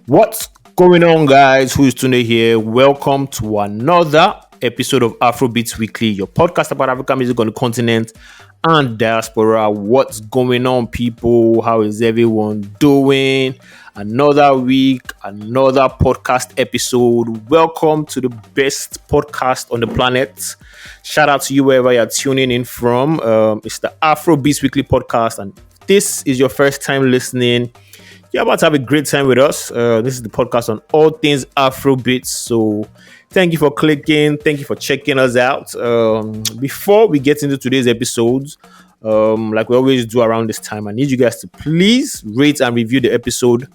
What's going on, guys? Who is Tunde here? Welcome to another episode of Afrobeats Weekly, your podcast about African music on the continent and diaspora. What's going on, people? How is everyone doing? Another week, another podcast episode. Welcome to the best podcast on the planet. Shout out to you wherever you're tuning in from. It's the Afrobeats Weekly podcast, and this is your first time listening. You're about to have a great time with us. This is the podcast on all things Afrobeats. So thank you for clicking. Thank you for checking us out. Before we get into today's episodes, like we always do around this time, I need you guys to please rate and review the episode.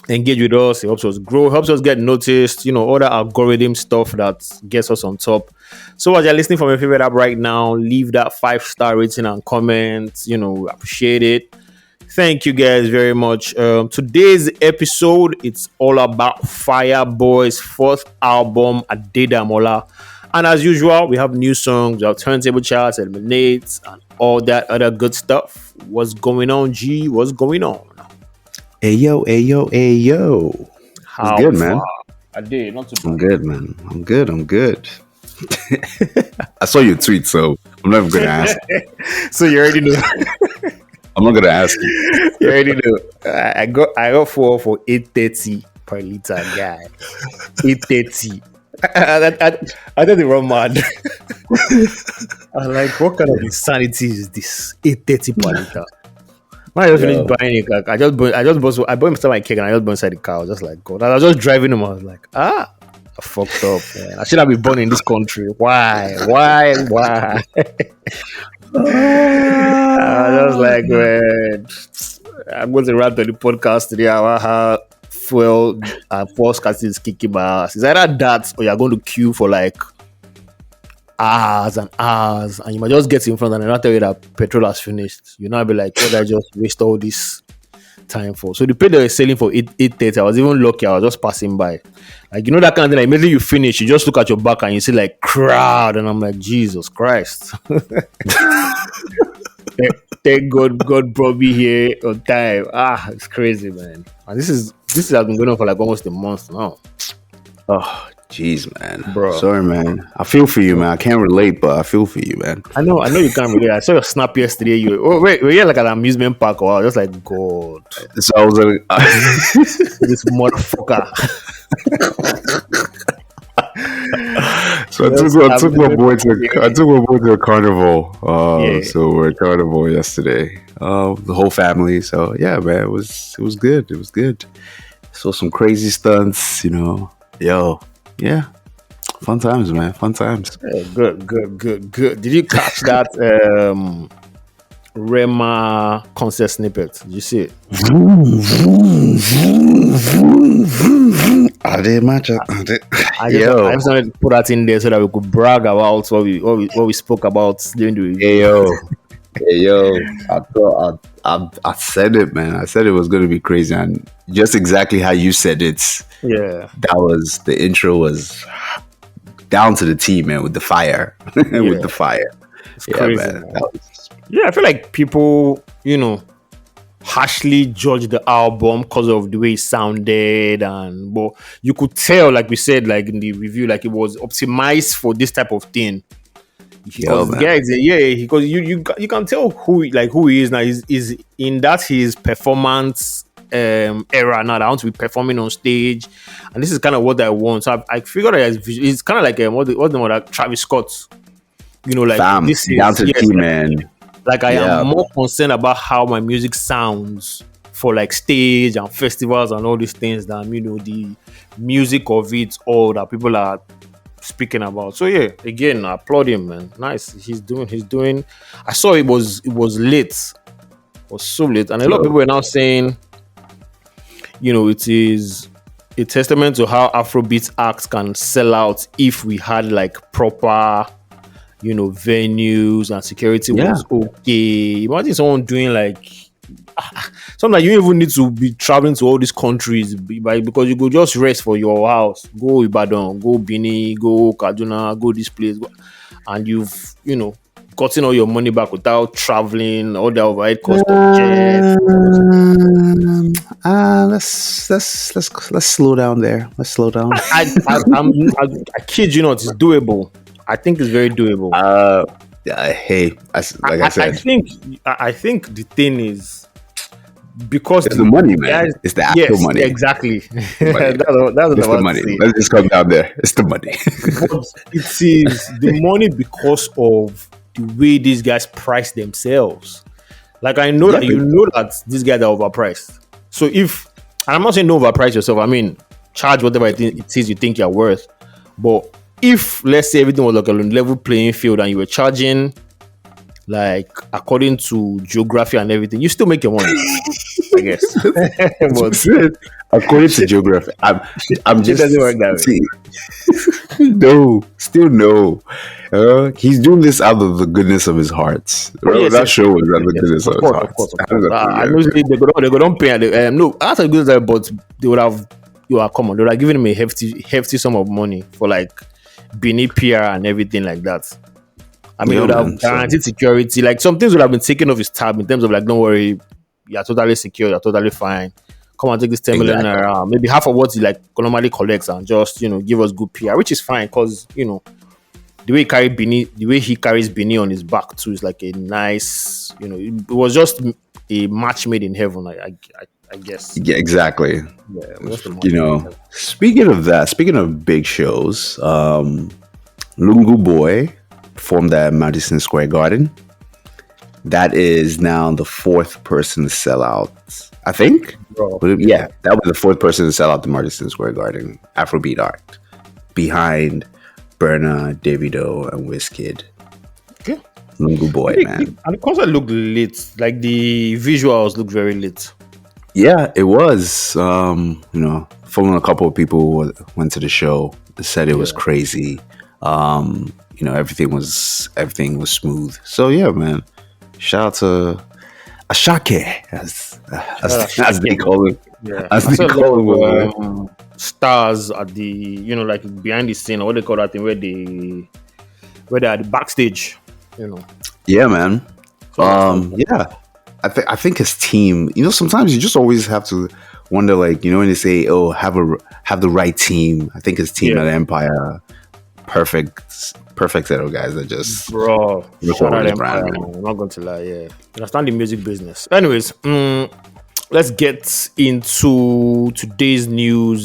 Engage with us. It helps us grow, helps us get noticed, all that algorithm stuff that gets us on top. So as you're listening from your favorite app right now, leave that 5-star rating and comment. Appreciate it. Thank you guys very much. Today's episode, it's all about Fireboy's fourth album, Adedamola. And as usual, we have new songs, we have turntable charts, eliminates, and all that other good stuff. What's going on, G? What's going on? Hey yo. How good, man? I did, not too bad. I'm good, man. I'm good. I saw your tweet, so I'm never gonna ask. So you already know. I'm not gonna ask you. You already know. I got for 830 per liter, guy. 830. I thought they were mad. I'm like, what kind of insanity is this? 830 per liter. When I just finished buying it, I bought myself my cake and I just bought inside the car. I was just like, God. I was just driving him. I was like, I fucked up, man. I should have been born in this country. Why? I was like, man, I'm going to wrap the podcast today. How fuel and fuel scarcity is kicking my ass. It's either that or you're going to queue for like hours and hours, and you might just get in front and not tell you that petrol has finished. You know, I'll be like, what did I just waste all this time for? So the pay they were selling for 830, I was even lucky. I was just passing by. Like, that kind of thing. Like, immediately you finish, you just look at your back and you see like crowd, and I'm like, Jesus Christ. Thank God brought me here on time. It's crazy, man. And this has been going on for like almost a month now. Oh, jeez, man. Bro. Sorry, man. I feel for you, man. I can't relate, but I feel for you, man. I know you can't relate. I saw your snap yesterday. Were you like at an amusement park, or I was just like, God. So I was like, this motherfucker. So I took my boy to a carnival. So we're at carnival yesterday. The whole family. So yeah, man, it was good. It was good. Saw some crazy stunts, Yeah. Fun times, man. Fun times. Yeah, good. Did you catch that Rema concert snippet? Did you see it? I just wanted to put that in there so that we could brag about what we spoke about during the review. Hey yo, I said it, man. I said it was going to be crazy, and just exactly how you said it. Yeah, the intro was down to the T, man, with the fire, with the fire. It's crazy, man. I feel like people, harshly judge the album because of the way it sounded, but you could tell, like we said, like in the review, like it was optimized for this type of thing. Because because you can tell who he is now. Is in that his performance era now. I want to be performing on stage, and this is kind of what I want. So I figured it's kind of like what's the name of that Travis Scott. Like this is down to the T, man. Like I am more concerned about how my music sounds for like stage and festivals and all these things than the music of it all that people are speaking about. So yeah, again, I applaud him, man. Nice. He's doing. I saw it was late. It was so late, and a lot of people are now saying, it is a testament to how Afrobeats acts can sell out if we had like proper venues and security was okay. Imagine someone doing like sometimes you even need to be traveling to all these countries because you go just rest for your house. Go Ibadan, go Benin, go Kaduna, go this place, and you've gotten all your money back without traveling, all the overhead cost of jet. Let's slow down there. Let's slow down. I kid you not, it's doable. I think it's very doable. Hey, like I said, I think the thing is because it's the money, man. It's the actual money. Exactly. That's the money. Let's just come down there. It's the money. But it is the money because of the way these guys price themselves. Like I know that you know that these guys are overpriced. So if, and I'm not saying no overprice yourself, I mean charge whatever it is you think you're worth. But if let's say everything was like a level playing field and you were charging like according to geography and everything, you still make your money, I guess. But, according to geography, I'm just it doesn't work that way. No, still no. He's doing this out of the goodness of his heart. That show was out of the goodness of his heart. Of course. I know they don't pay. No, out of goodness, but they would have. They would have given him a hefty sum of money for like Benin PR and everything like that. I mean, would have guaranteed security. Like some things would have been taken off his tab in terms of like, don't worry, you're totally secure, you're totally fine. Come on, take this 10 million naira, maybe half of what he like normally collects, and just give us good PR, which is fine because the way he carries Benin on his back too is like a nice, it was just a match made in heaven. I guess. Yeah, exactly. Yeah, speaking of big shows, Lungu Boy performed at Madison Square Garden. That is now the fourth person to sell out, I think. Yeah, that was the fourth person to sell out the Madison Square Garden Afrobeat art, behind Burna, Davido, and Wizkid. Okay. Lungu Boy, man. And the concert looked lit. Like the visuals looked very lit. Yeah, it was. Following a couple of people who went to the show, they said it was crazy. Everything was smooth. So yeah, man. Shout out to Ckay, as they call him. Yeah. As they call him. Stars at the like behind the scene, or what they call that thing where they're at the backstage. Yeah, man. Yeah. I think his team, sometimes you just always have to wonder, like, when they say, oh, have the right team. I think his team at Empire, perfect set of guys that just shout out Empire. I'm not going to lie, you understand the music business. Anyways, let's get into today's news.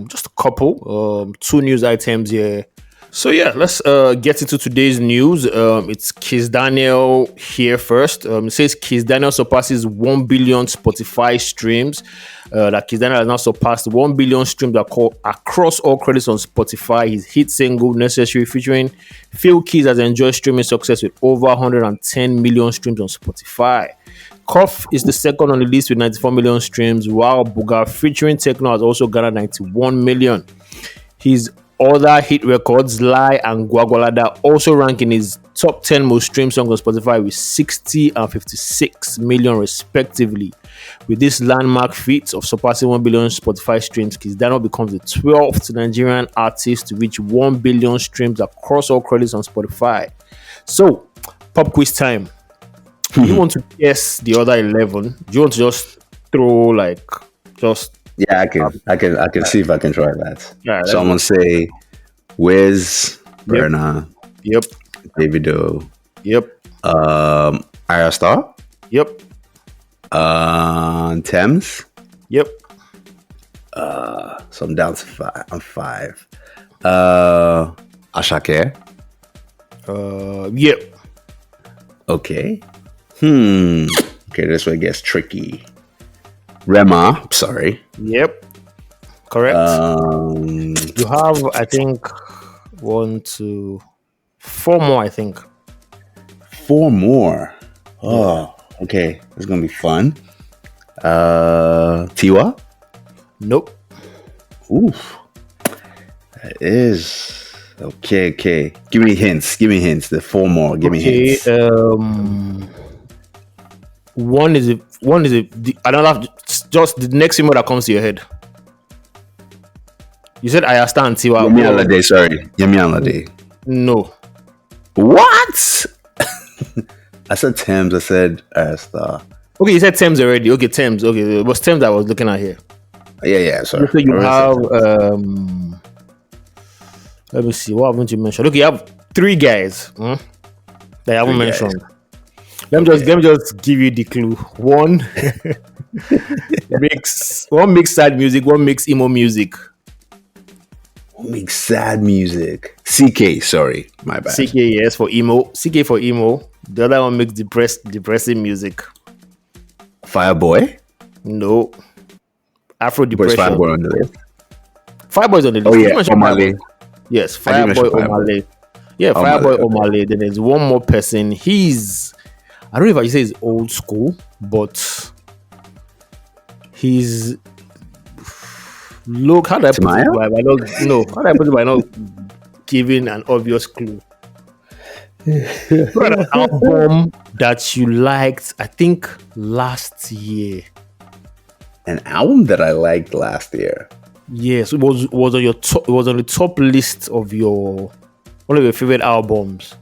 Just a couple, two news items here. So yeah, let's get into today's news. It's Kizz Daniel here first. It says Kizz Daniel surpasses 1 billion Spotify streams. That Kizz Daniel has now surpassed 1 billion streams across all credits on Spotify. His hit single Necessary featuring Phil Keys has enjoyed streaming success with over 110 million streams on Spotify. Cuff is the second on the list with 94 million streams, while Buga featuring Techno has also garnered 91 million. His other hit records, Lie and Gwagwalada, also rank in his top 10 most streamed songs on Spotify with 60 and 56 million respectively. With this landmark feat of surpassing 1 billion Spotify streams, Kizz Daniel becomes the 12th Nigerian artist to reach 1 billion streams across all credits on Spotify. So, pop quiz time. Do you want to guess the other 11? Do you want to just throw Yeah, I can see if I can try that. Right, so I'm gonna say Wiz, Burna, Davido, Ira Star, Thames, so I'm down to five. I'm five. Ashake, Okay. Okay, this way gets tricky. Rema, sorry. Correct. You have, I think, 1, 2, 4 more, I think. 4 more. Oh, okay. It's gonna be fun. Tiwa? Nope. Oof. That is okay. Give me hints. The 4 more. Give me hints. One is I don't have just the next thing that comes to your head. You said I understand Tiwa. Yemi Alade, sorry. Yemi Alade. No. What? I said Thames. I said Star. Okay, you said Thames already. Okay, Thames. Okay, it was Thames I was looking at here. Yeah. Sorry. So you have let me see. What haven't you mentioned? Okay, you have three guys that I haven't mentioned. Let me just give you the clue. One makes sad music, one makes emo music. One makes sad music. Ckay, sorry, my bad. Ckay, yes, for emo. Ckay for emo. The other one makes depressing music. Fireboy? No. Afro depression. Fireboy on the list? Fireboy's on the list. Oh yeah, Omale. Yes, Fireboy Omale. Yeah, Fireboy Omale. Then there's one more person. I don't know if I say he's old school, but he's look. How do I put it? How do I put it by not giving an obvious clue? An album that you liked, I think last year. An album that I liked last year. Yes, it was on your top. It was on the top list of one of your favorite albums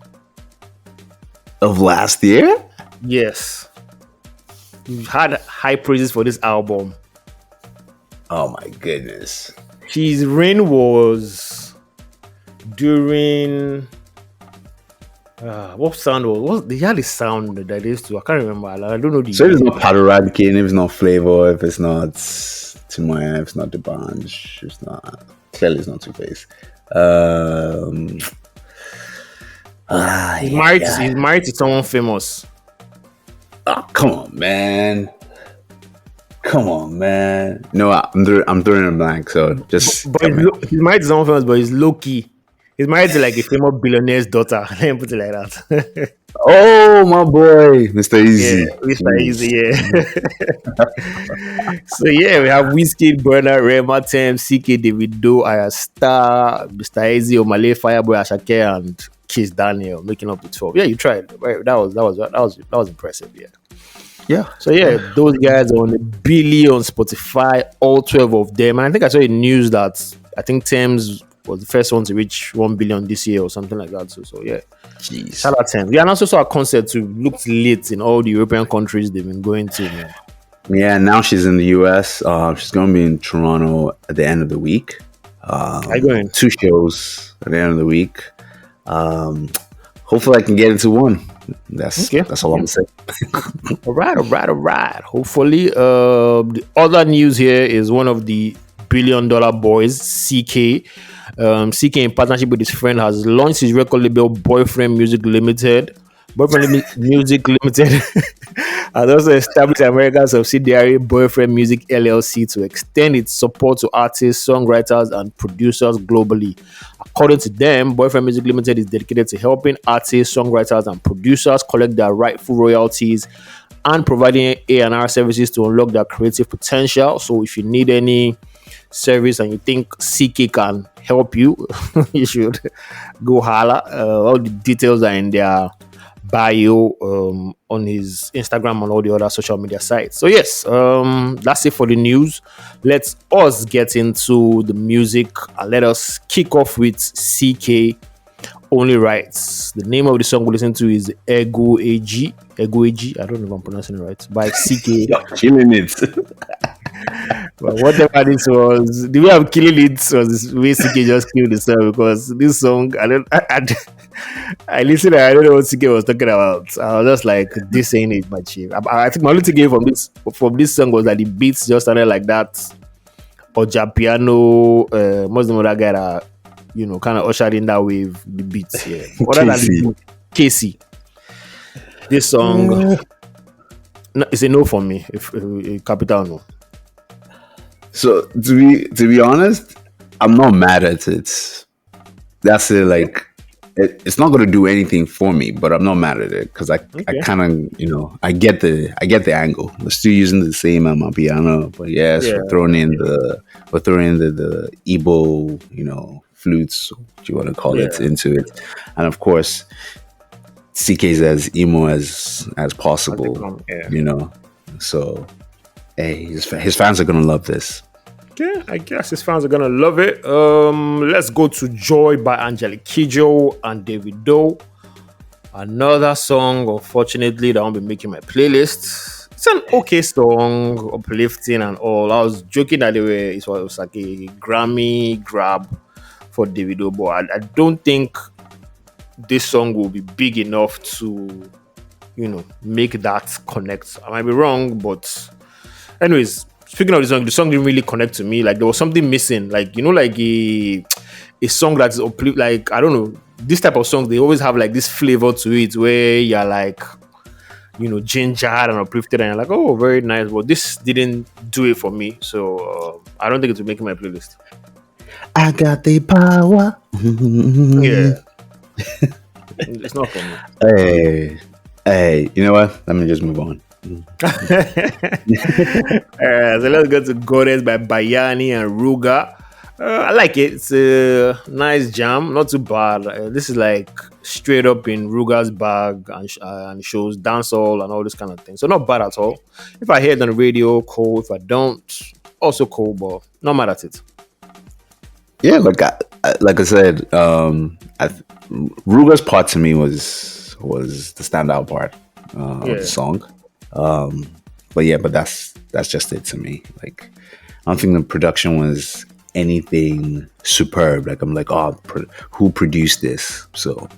of last year. Yes, you had high praises for this album. Oh my goodness! His reign was during what sound was? He had a sound that they used to. I can't remember. I don't know. So if it's not Padoradkin, if it's not Flavor, if it's not Timaya, if it's not Debange, it's not clearly it's not Two-Face. He's married to someone famous. Oh, come on, man. No, I'm throwing a blank. So just. But he's married to someone famous, but he's low key. He's married to like a famous billionaire's daughter. Let me put it like that. Oh, my boy, Mr. Easy. Yeah, Mr. Easy, yeah. So yeah, we have Wizkid, Burna, Rema, Thames, Ckay, Davido, Ayastar, Mr. Easy, Omale, Fireboy, Ckay, and Kizz Daniel making up the 12. Yeah, you tried. Right? That was impressive. Yeah. So yeah, those guys are on a billion on Spotify, all 12 of them. And I think I saw a news that I think Thames was the first one to reach 1 billion this year or something like that. So yeah. Jeez. Shout out Thames. Yeah, and also saw a concert who looked lit in all the European countries they've been going to. Man. Yeah, now she's in the US. She's going to be in Toronto at the end of the week. Are you going? 2 shows at the end of the week. Hopefully I can get into one. That's all I'm saying. All right. Hopefully, the other news here is one of the $1 billion boys, Ckay. Ckay, in partnership with his friend, has launched his record label Boyfriend Music Limited. Music Limited has also established American subsidiary Boyfriend Music LLC to extend its support to artists, songwriters, and producers globally. According to them, Boyfriend Music Limited is dedicated to helping artists, songwriters, and producers collect their rightful royalties and providing A&R services to unlock their creative potential. So if you need any service and you think Ckay can help you, you should go holla. All the details are in their bio on his Instagram and all the other social media sites. So yes, that's it for the news. Let us get into the music and let us kick off with Ckay Only Rights. The name of the song we listen to is Egwu Eji. Egwu Eji, I don't know if I'm pronouncing it right. By Ckay. You're killing it. But whatever this was, the way I'm killing it was the way Ckay just killed the song, because this song, I listened and I don't know what Ckay was talking about. I was just like, this ain't it, my chief. I think my only takeaway from this song was that the beats just sounded like that Oja piano, most of the other guy that, kind of ushered in that wave, the beats. Yeah. Other than Casey. This song, it's a no for me, if a capital no. So to be honest, I'm not mad at it. That's it. Like, it's not going to do anything for me, but I'm not mad at it because I kind of I get the angle. We're still using the same piano, but yes, we're throwing in the Igbo flutes, what you want to call it, into it, and of course Ckay's as emo as possible. So hey, his fans are gonna love this. Yeah, I guess his fans are gonna love it. Let's go to Joy by Angelique, Kidjo, and Davido. Another song, unfortunately, that won't be making my playlist. It's an okay song, uplifting and all. I was joking that it was like a Grammy grab for Davido, but I don't think this song will be big enough to, make that connect. I might be wrong, but anyways, speaking of the song didn't really connect to me. Like there was something missing. Like like a song that's like I don't know. This type of song they always have like this flavor to it where you're like ginger and uplifted and you're like, oh, very nice. But this didn't do it for me, so I don't think it will make my playlist. I got the power. Yeah. It's not for me. Hey, you know what? Let me just move on. So let's go to Goddess by Bayanni and Ruga. I like it. It's a nice jam, not too bad. This is like straight up in Ruga's bag and shows dancehall and all this kind of thing. So not bad at all. If I hear it on the radio, cool. If I don't, also cool, but not mad at it. Yeah, like I said, Ruga's part to me was the standout part of the song. But that's just it to me. Like, I don't think the production was anything superb. Like, I'm like, who produced this? So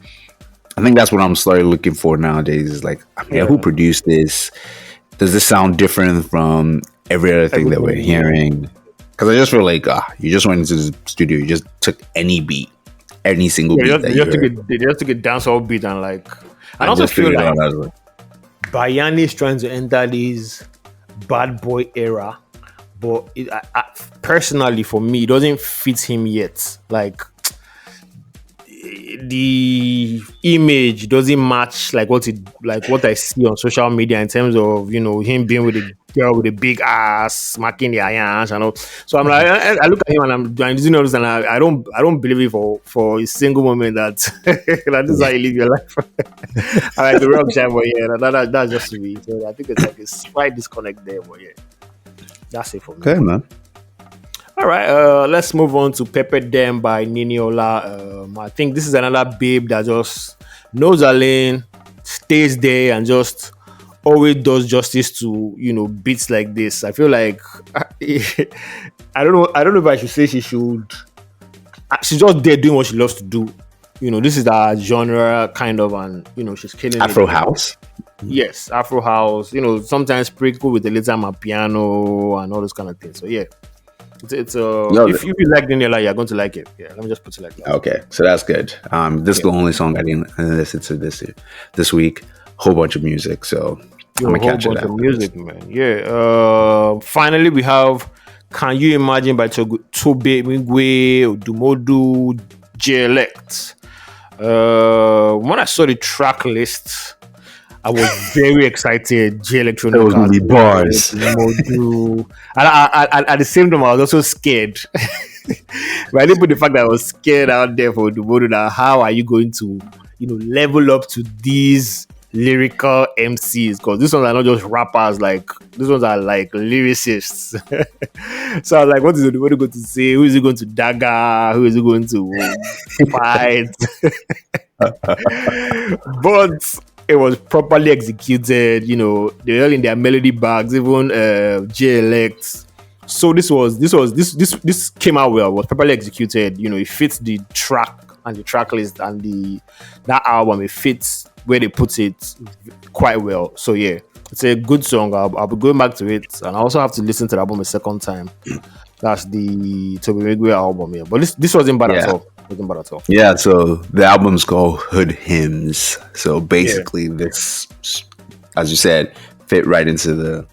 I think that's what I'm slowly looking for nowadays. Is like, who produced this? Does this sound different from every other thing that we're hearing? Because I just feel like you just went into the studio, you just took any beat, any single beat that you heard. They just took a dancehall beat and like. I also feel like Bayanni is trying to enter this bad boy era, but personally for me, it doesn't fit him yet. Like the image doesn't match like what I see on social media in terms of him being with a girl with a big ass smacking the irons and all. So I'm like, I look at him and I'm doing all this and I don't believe it for a single moment that this is how you live your life. I like the wrong time, but yeah, that's just me. So I think it's like a slight disconnect there, but yeah, that's it for me. Okay, man. All right, let's move on to Pepper Them by Niniola. I think this is another babe that just knows her lane, stays there, and just always does justice to beats like this. I feel like I don't know if I should say she's just there doing what she loves to do. This is her genre kind of, and she's killing Afro it. house. Yes, Afro house. Sometimes sprinkled with a little piano and all those kind of things. So yeah. It's if you like Niniola, you're going to like it. Yeah, let me just put it like that. Okay, so that's good. This is the only song I didn't listen to this week. Whole bunch of music, so I'm gonna catch it. Of music, man. Yeah. Finally, we have "Can You Imagine" by Tobe, Nwigwe, Odumodu, Elect. When I saw the track list, I was very excited. Electronica. There was gonna be bars. At the same time, I was also scared. But I didn't put the fact that I was scared out there for Odumodu. That how are you going to, level up to these lyrical MCs? Because these ones are not just rappers. Like these ones are like lyricists. So I was like, what is Odumodu going to say? Who is he going to dagger? Who is he going to fight? But it was properly executed. They were all in their melody bags, even Elect. So this came out well. Was properly executed. It fits the track and the track list and that album. It fits where they put it quite well. So yeah, it's a good song. I'll be going back to it, and I also have to listen to the album a second time. That's the Tobe Nwigwe album. Yeah, but this wasn't bad at all. Yeah, so the album's called Hood Hymns. So basically, this, as you said, fit right into the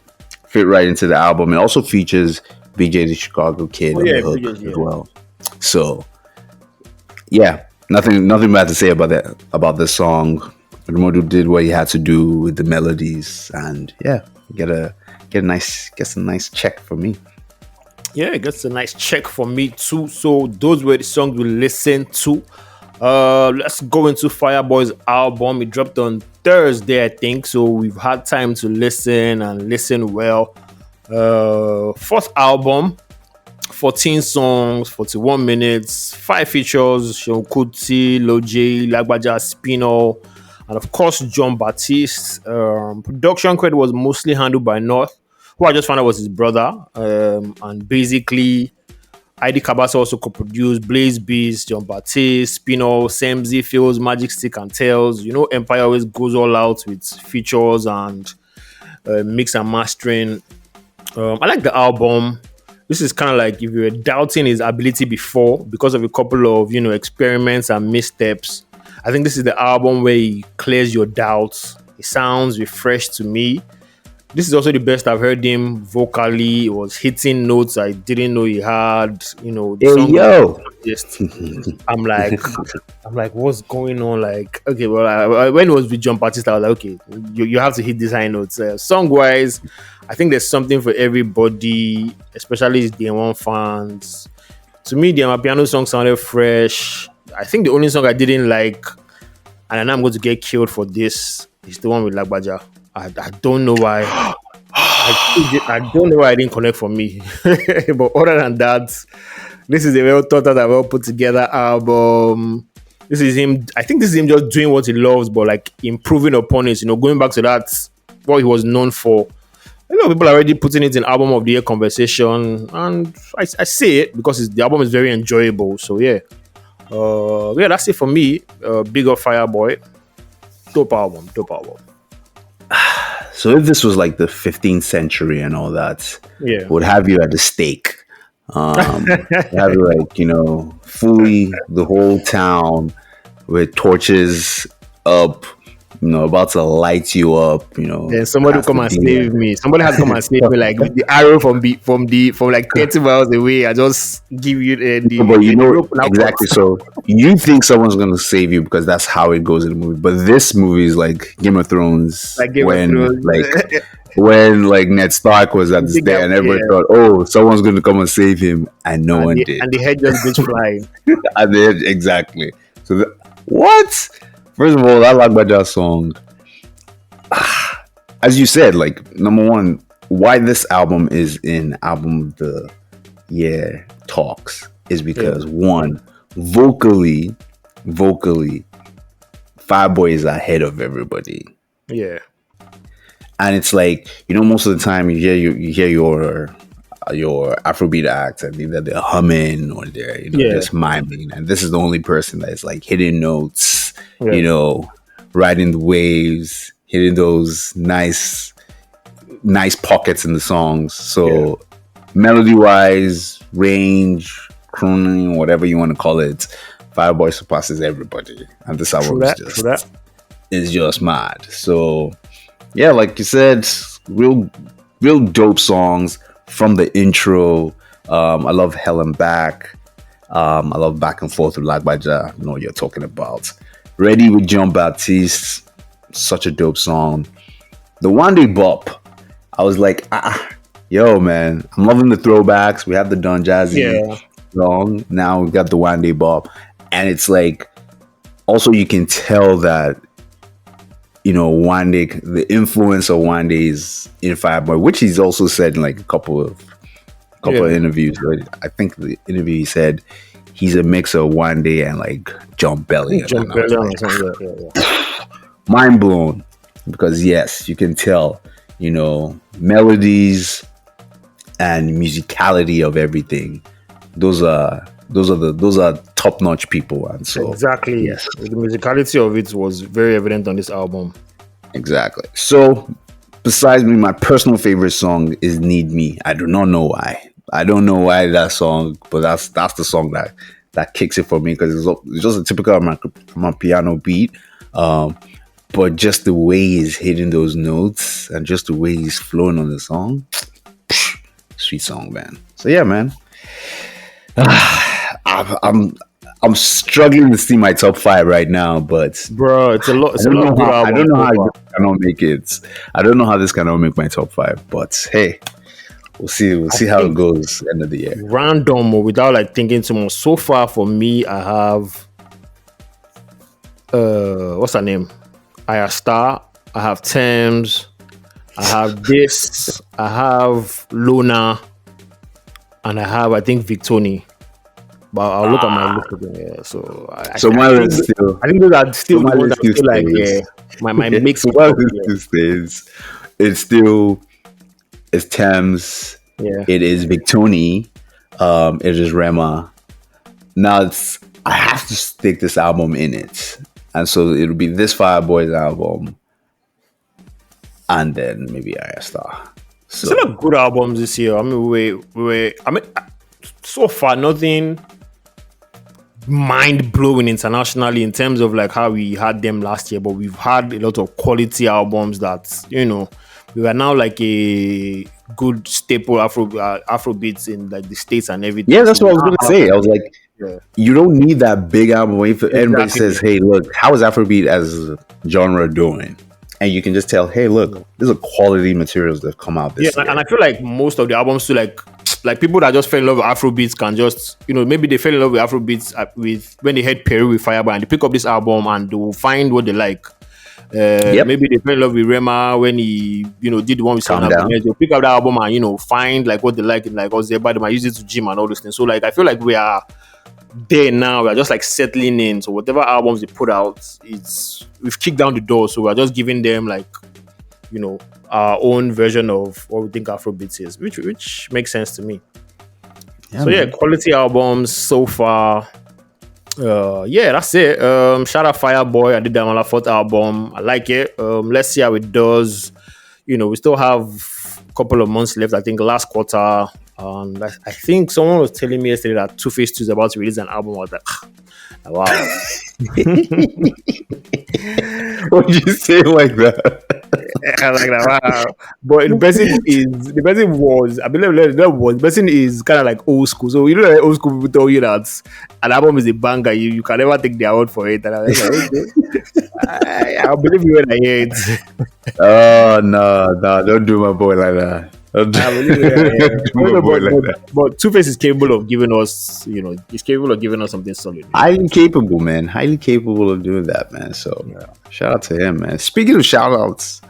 album. It also features BJ the Chicago Kid on the hook as well. So yeah, nothing bad to say about this song. Odumodu did what he had to do with the melodies, and get a nice check for me. Yeah, it gets a nice check for me too. So those were the songs we listened to. Let's go into Fireboy's album. It dropped on Thursday, I think. So we've had time to listen and listen well. Fourth album, 14 songs, 41 minutes, 5 features, Showontstop, Logay, Lagbaja, Spino, and of course John Baptiste. Production credit was mostly handled by North, who I just found out was his brother. And basically, ID Kabasa also co-produced Blaze Beast, John Baptiste, Spino, Semzi, Fields, Magic Stick, and Tails. You know, Empire always goes all out with features and mix and mastering. I like the album. This is kind of like if you were doubting his ability before because of a couple of, experiments and missteps. I think this is the album where he clears your doubts. It sounds refreshed to me. This is also the best I've heard him vocally. He was hitting notes I didn't know he had. The song. Yo. Just, I'm like, what's going on? Like, okay, well, when it was with John Baptiste, I was like, okay, you have to hit these high notes. Song wise, I think there's something for everybody, especially his DM1 fans. To me, the Amapiano song sounded fresh. I think the only song I didn't like, and I know I'm going to get killed for this, is the one with Lagbaja. I don't know why. I don't know why it didn't connect for me. But other than that, this is a well thought out, well put together album. This is him. I think this is him just doing what he loves, but like improving upon it. Going back to that, what he was known for. People are already putting it in album of the year conversation, and I say it because the album is very enjoyable. So yeah, that's it for me. Big up Fireboy, dope album. So if this was like the 15th century and all that, would have you at the stake. Have you fully the whole town with torches up, about to light you up, Then somebody will come and save me. Somebody has to come and save me, like with the arrow from like 30 miles away. I just give you but exactly. So you think someone's gonna save you because that's how it goes in the movie. But this movie is like Game of Thrones, when Ned Stark was at this day and everybody thought, oh, someone's gonna come and save him, and no one did. And the head just goes flying. And the head, exactly. So what? First of all, that Lagbaja song, as you said, number one, why this album is in album of the year talks is because one, vocally, Fireboy is ahead of everybody. Yeah. And it's like, most of the time you hear your Afrobeat acts and either they're humming or they're just miming, and this is the only person that is like hitting notes, riding the waves, hitting those nice pockets in the songs. So melody wise, range, crooning, whatever you want to call it, Fireboy surpasses everybody, and this album is just mad. So yeah, like you said, real dope songs. From the intro, I love Hell and Back. I love Back and Forth with Lagbaja. You know what you're talking about. Ready with John Baptiste. Such a dope song. The One Day Bop. I was like, yo, man. I'm loving the throwbacks. We have the Don Jazzy song. Now we've got the One Day Bop. And it's like, also you can tell that, Wande, the influence of Wande is in Fireboy, which he's also said in like a couple of interviews. I think the interview he said he's a mix of Wande and like John Bellion. Mind blown, because yes, you can tell, melodies and musicality of everything. Those are top-notch people, and so exactly, yes, the musicality of it was very evident on this album. Exactly. So besides me, my personal favorite song is Need Me. I do not know why. I don't know why that song, but that's the song that kicks it for me, because it's just a typical piano beat, but just the way he's hitting those notes and just the way he's flowing on the song, sweet song, man. So yeah, man. I'm struggling to see my top 5 right now, but bro, it's a lot. I don't know how this cannot make it. I don't know how this cannot make my top 5, but hey, we'll see. We'll see how it goes end of the year. Random or without like thinking too much. So far for me, I have what's her name? Aya Star. I have Thames. I have this. I have Luna, and I have, I think, Victoni. But I'll look at my list again. Yeah. So my list still. I think those are still so the ones that feel like my mix. So my list stays. It's Thames. Yeah. It is Victoni. It is Rema. Now I have to stick this album in it, and so it'll be this Fireboy's album, and then maybe IStar. So Still a good albums this year. I mean, so far nothing mind blowing internationally in terms of like how we had them last year, but we've had a lot of quality albums that we are now like a good staple Afrobeats in like the States and everything. Yeah, that's what I was gonna say. I was like, you don't need that big album. If anybody says, "Hey, look, how is Afrobeat as a genre doing?" and you can just tell, "Hey, look, these are quality materials that come out this year." And I feel like most of the albums too, like people that just fell in love with Afrobeats can just, maybe they fell in love with Afrobeats with when they heard Peru with Fireboy and they pick up this album and they will find what they like. Maybe they fell in love with Rema when he, did the one with Calm Down. They'll pick up that album and, find like what they like and like, everybody might use it to gym and all those things. So like, I feel like we are there now. We're just like settling in. So whatever albums they put out, we've kicked down the door. So we're just giving them like, our own version of what we think Afrobeats is, which makes sense to me. Quality albums so far. That's it. Shout out Fireboy. Adedamola fourth album. I like it. Let's see how it does. We still have a couple of months left. I think last quarter. I think someone was telling me yesterday that 2Face2 is about to release an album. I was like, wow. What did you say like that? I was like, wow. But the person is kind of like old school. So like old school people tell you that an album is a banger. You can never take their word for it. And I was like, okay. I'll believe you when I hear it. Oh no, don't do my boy like that. But 2Face is capable of giving us, he's capable of giving us something solid. Highly capable, man. Highly capable of doing that, man. So shout out to him, man. Speaking of shout outs,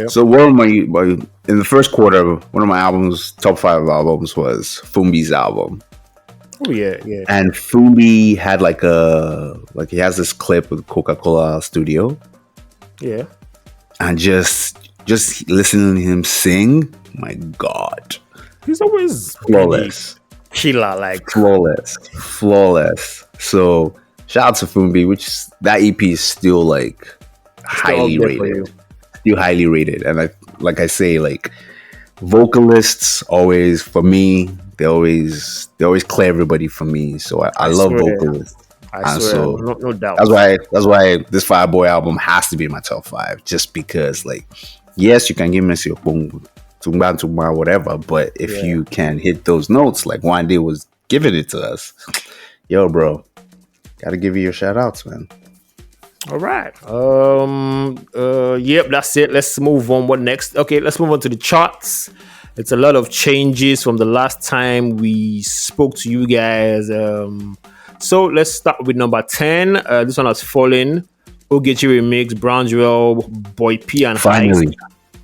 so one of my in the first quarter, one of my albums, top 5 albums, was Fumbi's album. Oh yeah. And Fumbi had he has this clip with Coca-Cola Studio. Yeah. And just listening to him sing, my God, he's always flawless, killer, like flawless. So shout out to Fumbi, that EP is still like highly rated, and I say, like, vocalists always, for me, they always clear everybody for me. So I love vocalists. I swear, so no doubt. That's why this Fireboy album has to be in my top 5, just because, like, yes, you can give me your tumba, whatever, but if you can hit those notes like Wande was giving it to us, yo, bro, gotta give you your shout outs, man. All right. That's it. Let's move on. What next? Okay, let's move on to the charts. It's a lot of changes from the last time we spoke to you guys. So let's start with number 10. This one has fallen. Ogechi remix, Brown Jewel, Boy P and finally.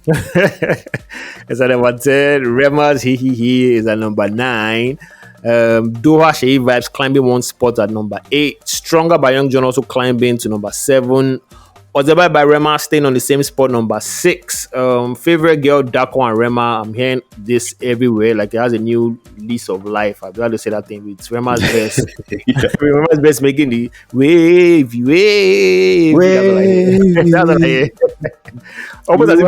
It's at number 10. Rema's He is at number 9. Doha Shei Vibes climbing one spot at number 8. Stronger by Young John also climbing to number 7. Ozabai by Rema staying on the same spot, number 6. Favorite Girl, Dako and Rema. I'm hearing this everywhere. Like, it has a new lease of life. I've got to say that thing. It's Rema's best. Rema's best making the wave. That's what I hear. Almost as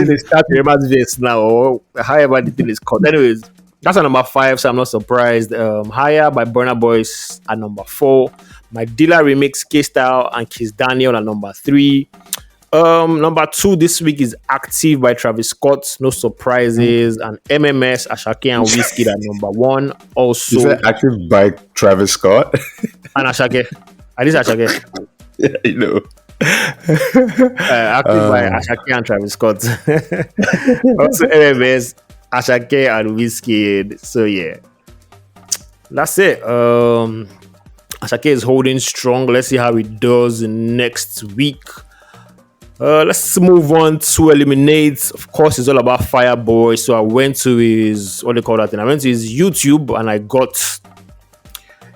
if they start Rema's best now, or however the thing is called. Anyways, that's at number 5, so I'm not surprised. Higher by Burna Boys at number 4. My Dealer remix, K-Style and Kizz Daniel at number 3. Number 2 this week is Active by Travis Scott. No surprises. And MMS, Ashake and Whiskey at number 1. Also, is that Active by Travis Scott? And Ashake. At least Ashake. Yeah, you know. Active by Ashake and Travis Scott. Also MMS, Ashake and Whiskey. So yeah, that's it. Ashake is holding strong. Let's see how it does next week. Let's move on to Eliminate. Of course, it's all about Fireboy. So I went to his, what do you call that thing? I went to his YouTube and I got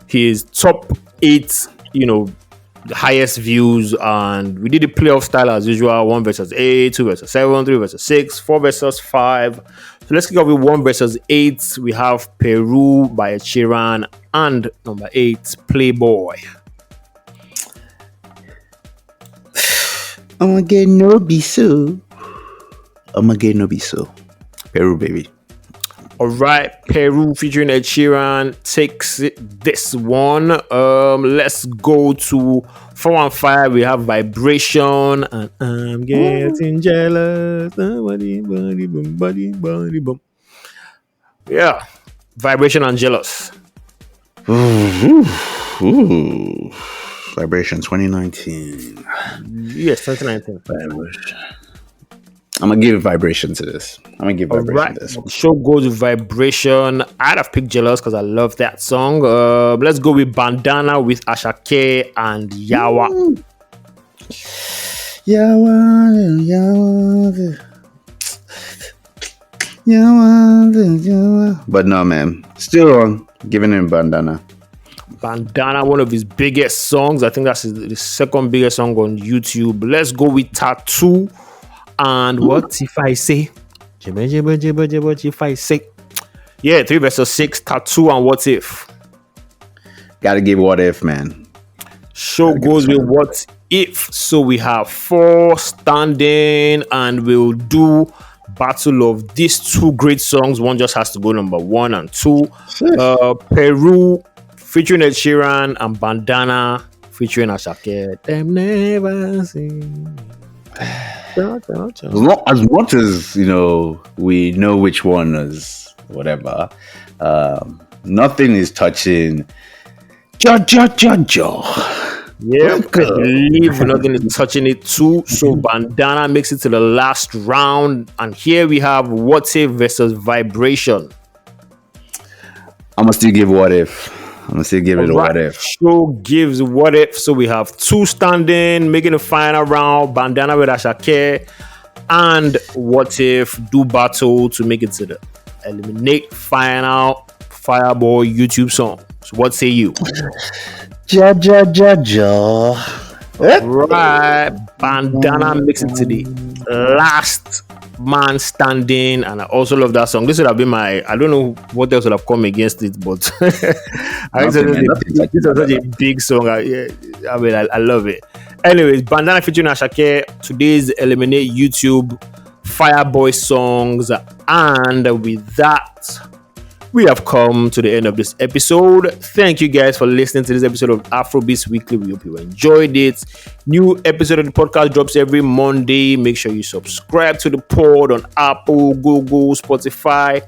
his top 8, the highest views, and we did the playoff style as usual: 1 versus 8, 2 versus 7, 3 versus 6, 4 versus 5. So let's kick off with 1 versus 8. We have Peru by Ed Sheeran and number 8, Playboy. I'ma get no be so. Peru, baby. All right, Peru featuring Ed Sheeran takes this one. Let's go to 4 and 5. We have Vibration and I'm getting jealous. Yeah, Vibration and Jealous. Ooh. Vibration 2019. Yes, 2019. Vibration. I'm gonna give Vibration to this. This. Show goes with Vibration. I'd have picked Jealous because I love that song. Let's go with Bandana with Ckay and Yawa. Yawa. But no, man. Still on giving him Bandana. Bandana, one of his biggest songs. I think that's the second biggest song on YouTube. Let's go with Tattoo and What If I Say? What If I Say? Yeah, 3 versus 6, Tattoo and What If? Gotta give What If, man. Show goes with What If. So we have 4 standing, and we'll do battle of these 2 great songs. One just has to go number 1 and 2. Peru featuring Ed Sheeran and Bandana featuring Ckay. Them never seen. As much as we know which one is whatever, nothing is touching Ja. Yeah, I believe nothing is touching it too. So Bandana makes it to the last round, and here we have What If versus Vibration. I'm gonna still give What If. It a What If. Show gives What If. So we have 2 standing, making the final round. Bandana with Ckay and What If do battle to make it to the eliminate final Fireboy YouTube song. So what say you? Ja. Right, Bandana makes it to the last man standing, and I also love that song. This would have been I don't know what else would have come against it, but I think this was such a big song. I love it. Anyways, Bandana featuring Ckay, today's Eliminate YouTube Fireboy songs, and with that, we have come to the end of this episode. Thank you guys for listening to this episode of Afrobeats Weekly. We hope you enjoyed it. New episode of the podcast drops every Monday. Make sure you subscribe to the pod on Apple, Google, Spotify,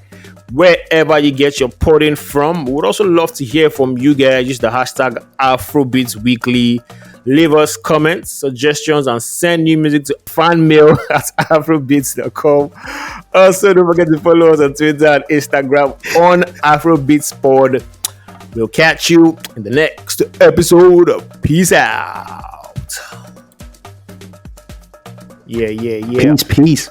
wherever you get your podding from. We would also love to hear from you guys. Use the hashtag Afrobeats Weekly. Leave us comments, suggestions, and send new music to fanmail at afrobeats.com. Also, don't forget to follow us on Twitter and Instagram on AfrobeatsPod. We'll catch you in the next episode. Peace out. Yeah. Peace.